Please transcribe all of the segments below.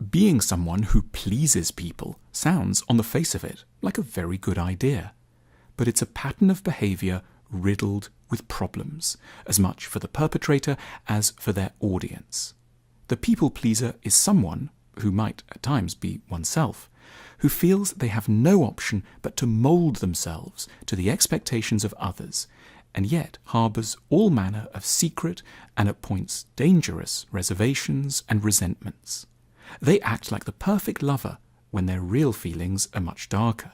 Being someone who pleases people sounds, on the face of it, like a very good idea. But it's a pattern of behavior riddled with problems, as much for the perpetrator as for their audience. The people pleaser is someone, who might at times be oneself, who feels they have no option but to mould themselves to the expectations of others, and yet harbours all manner of secret and at points dangerous reservations and resentments. They act like the perfect lover when their real feelings are much darker.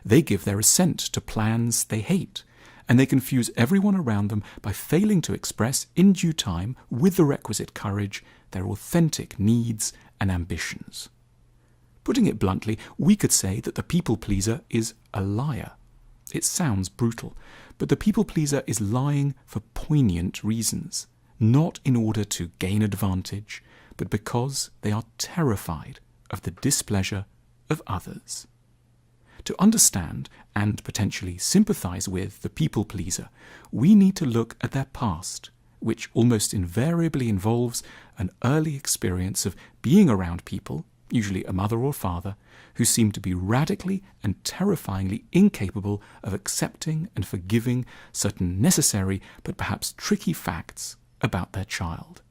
They give their assent to plans they hate, and they confuse everyone around them by failing to express in due time, with the requisite courage, their authentic needs and ambitions. Putting it bluntly, we could say that the people pleaser is a liar. It sounds brutal, but the people pleaser is lying for poignant reasons, not in order to gain advantage, but because they are terrified of the displeasure of others. To understand and potentially sympathize with the people pleaser, we need to look at their past, which almost invariably involves an early experience of being around people, usually a mother or father, who seem to be radically and terrifyingly incapable of accepting and forgiving certain necessary but perhaps tricky facts about their child.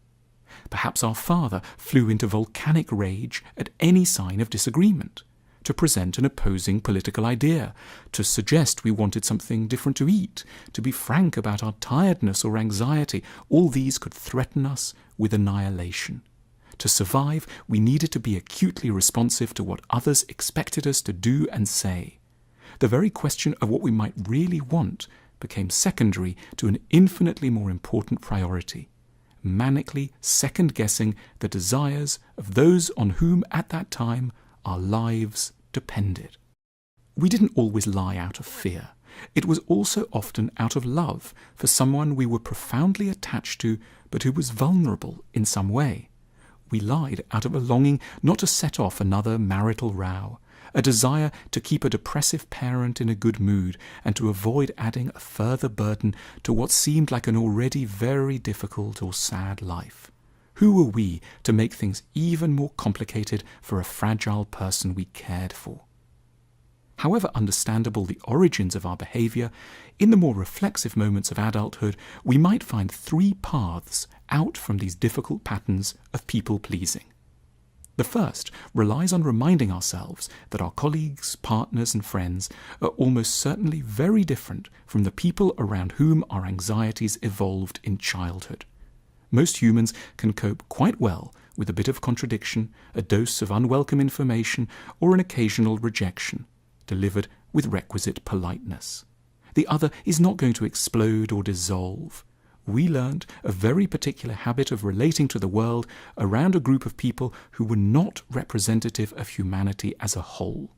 Perhaps our father flew into volcanic rage at any sign of disagreement, to present an opposing political idea, to suggest we wanted something different to eat, to be frank about our tiredness or anxiety. All these could threaten us with annihilation. To survive, we needed to be acutely responsive to what others expected us to do and say. The very question of what we might really want became secondary to an infinitely more important priority, manically second-guessing the desires of those on whom at that time our lives depended. We didn't always lie out of fear. It was also often out of love for someone we were profoundly attached to, but who was vulnerable in some way. We lied out of a longing not to set off another marital row, a desire to keep a depressive parent in a good mood, and to avoid adding a further burden to what seemed like an already very difficult or sad life. Who were we to make things even more complicated for a fragile person we cared for? However understandable the origins of our behaviour, in the more reflexive moments of adulthood, we might find three paths out from these difficult patterns of people-pleasing. The first relies on reminding ourselves that our colleagues, partners and friends are almost certainly very different from the people around whom our anxieties evolved in childhood. Most humans can cope quite well with a bit of contradiction, a dose of unwelcome information, or an occasional rejection, delivered with requisite politeness. The other is not going to explode or dissolve. We learned a very particular habit of relating to the world around a group of people who were not representative of humanity as a whole.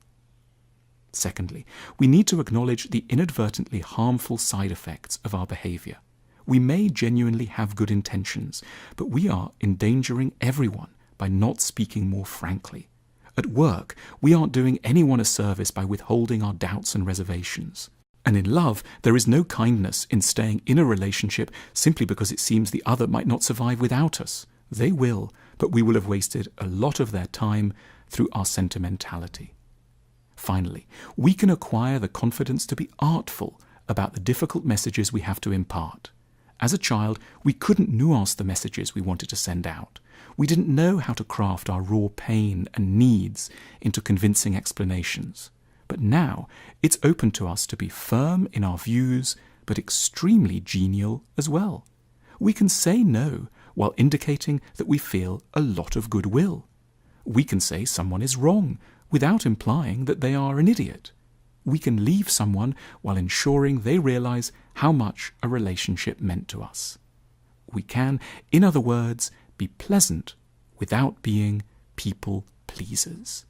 Secondly, we need to acknowledge the inadvertently harmful side effects of our behaviour. We may genuinely have good intentions, but we are endangering everyone by not speaking more frankly. At work, we aren't doing anyone a service by withholding our doubts and reservations. And in love, there is no kindness in staying in a relationship simply because it seems the other might not survive without us. They will, but we will have wasted a lot of their time through our sentimentality. Finally, we can acquire the confidence to be artful about the difficult messages we have to impart. As a child, we couldn't nuance the messages we wanted to send out. We didn't know how to craft our raw pain and needs into convincing explanations. But now, it's open to us to be firm in our views, but extremely genial as well. We can say no while indicating that we feel a lot of goodwill. We can say someone is wrong without implying that they are an idiot. We can leave someone while ensuring they realize how much a relationship meant to us. We can, in other words, be pleasant without being people pleasers.